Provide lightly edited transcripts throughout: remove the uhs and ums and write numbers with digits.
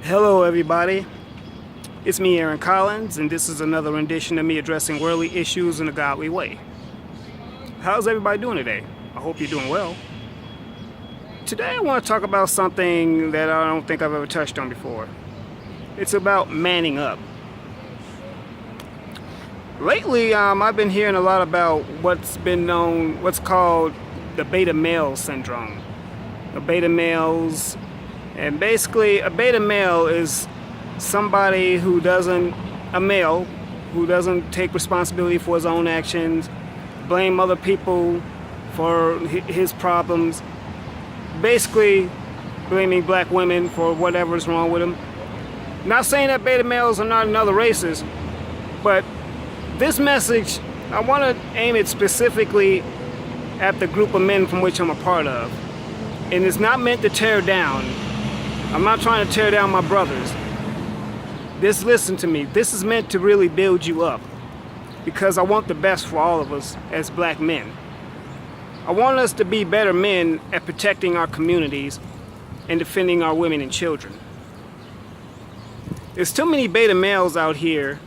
Hello everybody, it's me Aaron Collins, and this is another rendition of me addressing worldly issues in a godly way. How's everybody doing today? I hope you're doing well. Today I want to talk about something that I don't think I've ever touched on before. It's about manning up. Lately I've been hearing a lot about what's called the beta male syndrome. The beta males. And basically, a beta male is somebody a male who doesn't take responsibility for his own actions, blame other people for his problems, basically blaming black women for whatever's wrong with them. Not saying that beta males are not another races, but this message, I want to aim it specifically at the group of men from which I'm a part of. And it's not meant to tear down. I'm not trying to tear down my brothers. Listen to me. This is meant to really build you up, because I want the best for all of us as black men. I want us to be better men at protecting our communities and defending our women and children. There's too many beta males out here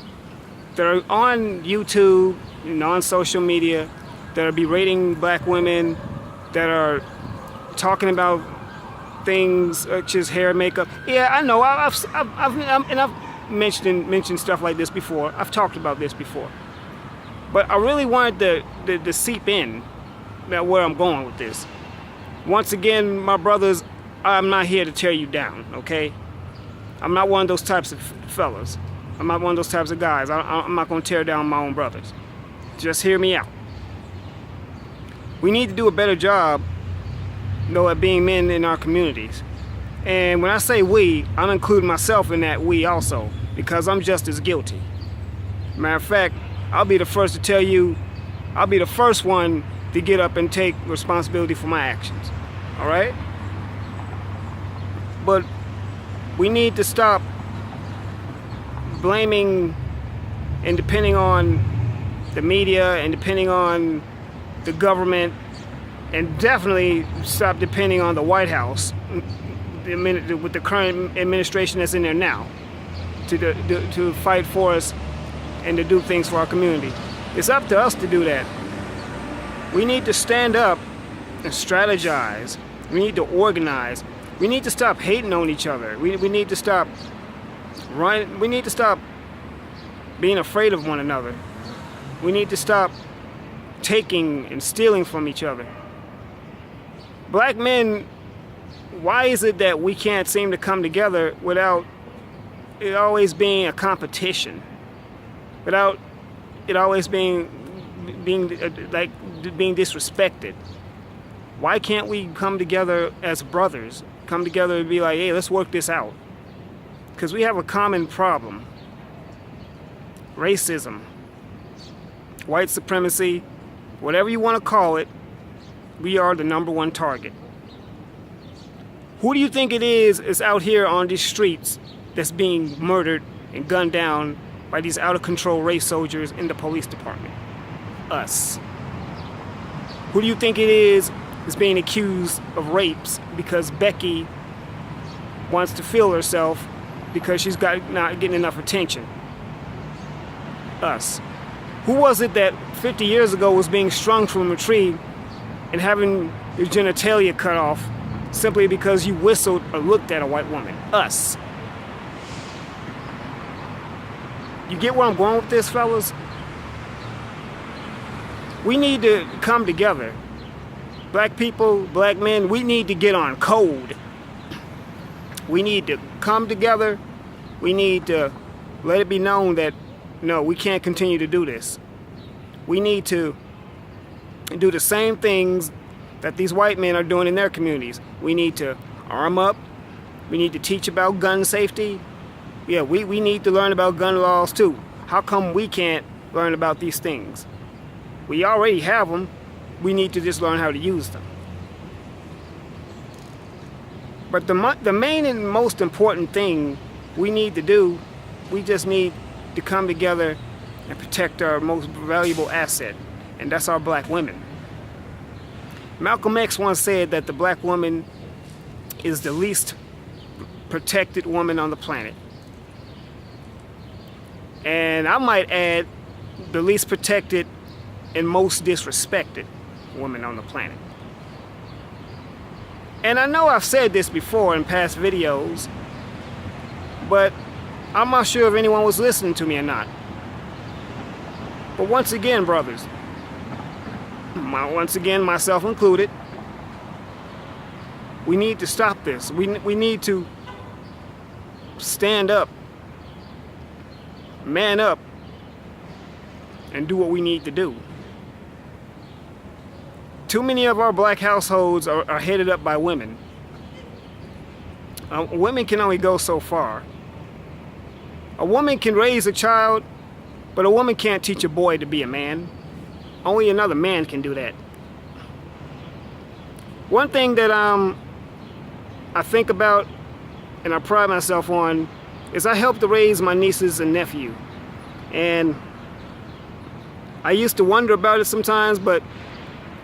that are on YouTube and on social media that are berating black women, that are talking about things such as hair, makeup. Yeah, I know. I've mentioned stuff like this before. I've talked about this before. But I really wanted to seep in at where I'm going with this. Once again, my brothers, I'm not here to tear you down, okay? I'm not one of those types of fellas. I'm not one of those types of guys. I'm not going to tear down my own brothers. Just hear me out. We need to do a better job at being men in our communities. And when I say we, I'm including myself in that we also, because I'm just as guilty. Matter of fact, I'll be the first to tell you, I'll be the first one to get up and take responsibility for my actions. All right? But we need to stop blaming and depending on the media and depending on the government, and definitely stop depending on the White House with the current administration that's in there now to fight for us and to do things for our community. It's up to us to do that. We need to stand up and strategize. We need to organize. We need to stop hating on each other. We need to stop we need to stop being afraid of one another. We need to stop taking and stealing from each other. Black men, why is it that we can't seem to come together without it always being a competition? Without it always being disrespected? Why can't we come together as brothers? Come together and be like, hey, let's work this out. Because we have a common problem. Racism, white supremacy, whatever you want to call it, we are the #1 target. Who do you think it is out here on these streets that's being murdered and gunned down by these out-of-control race soldiers in the police department? Us. Who do you think it is being accused of rapes because Becky wants to feel herself because she's not getting enough attention? Us. Who was it that 50 years ago was being strung from a tree and having your genitalia cut off simply because you whistled or looked at a white woman? Us. You get where I'm going with this, fellas? We need to come together. Black people, black men, we need to get on code. We need to come together. We need to let it be known that, no, we can't continue to do this. We need to do the same things that these white men are doing in their communities. We need to arm up. We need to teach about gun safety. Yeah, we need to learn about gun laws too. How come we can't learn about these things? We already have them. We need to just learn how to use them. But the main and most important thing we need to do, we just need to come together and protect our most valuable asset, and that's our black women. Malcolm X once said that the black woman is the least protected woman on the planet. And I might add, the least protected and most disrespected woman on the planet. And I know I've said this before in past videos, but I'm not sure if anyone was listening to me or not. But once again, brothers, once again, myself included, we need to stop this. We need to stand up, man up, and do what we need to do. Too many of our black households are headed up by women. Women can only go so far. A woman can raise a child, but a woman can't teach a boy to be a man. Only another man can do that. One thing that I think about and I pride myself on is I helped to raise my nieces and nephew. And I used to wonder about it sometimes, but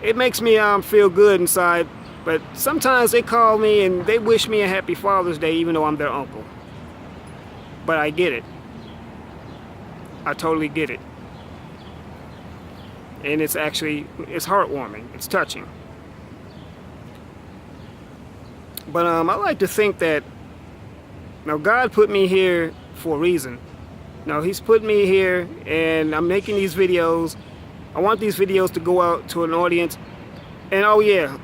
it makes me feel good inside. But sometimes they call me and they wish me a happy Father's Day even though I'm their uncle. But I get it. I totally get it. And it's heartwarming. It's touching. But I like to think that, God put me here for a reason. He's put me here and I'm making these videos. I want these videos to go out to an audience. And oh yeah,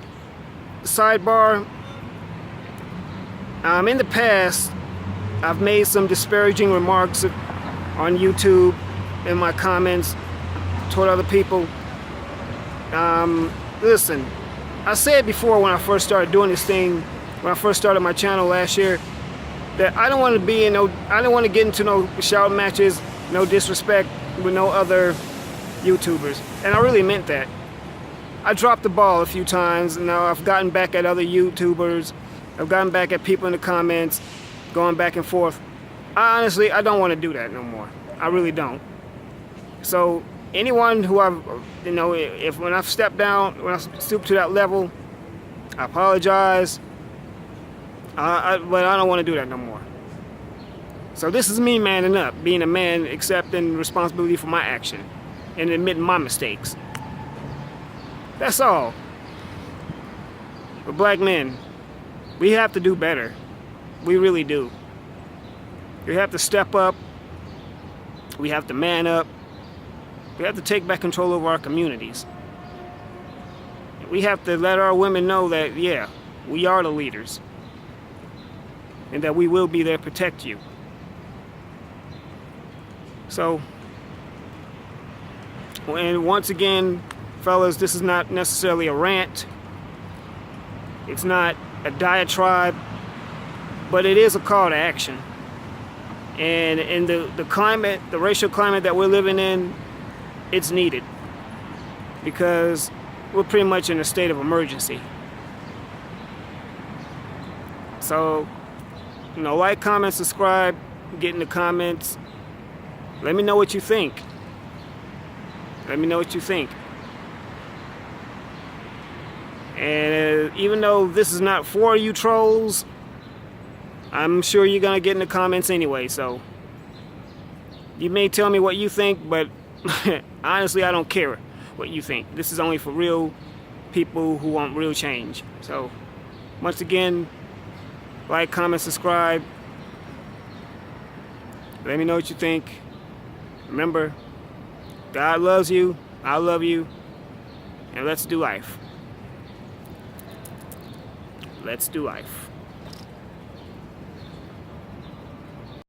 sidebar, in the past, I've made some disparaging remarks on YouTube in my comments toward other people. Listen, I said before when I first started doing this thing, when I first started my channel last year, that I don't want to get into no shout matches, no disrespect with no other YouTubers. And I really meant that. I dropped the ball a few times, and now I've gotten back at other YouTubers. I've gotten back at people in the comments, going back and forth. Honestly, I don't want to do that no more. I really don't. So anyone who when I've stepped down, when I stoop to that level, I apologize. But I don't want to do that no more. So this is me manning up, being a man, accepting responsibility for my action, and admitting my mistakes. That's all. But black men, we have to do better. We really do. We have to step up. We have to man up. We have to take back control over our communities. We have to let our women know that, yeah, we are the leaders. And that we will be there to protect you. So, and once again, fellas, this is not necessarily a rant. It's not a diatribe, but it is a call to action. And in the climate, the racial climate that we're living in, it's needed. Because we're pretty much in a state of emergency. So, like, comment, subscribe, get in the comments. Let me know what you think. Let me know what you think. And even though this is not for you trolls, I'm sure you're going to get in the comments anyway. So you may tell me what you think, but honestly, I don't care what you think. This is only for real people who want real change. So once again, like, comment, subscribe. Let me know what you think. Remember, God loves you, I love you, and let's do life. Let's do life.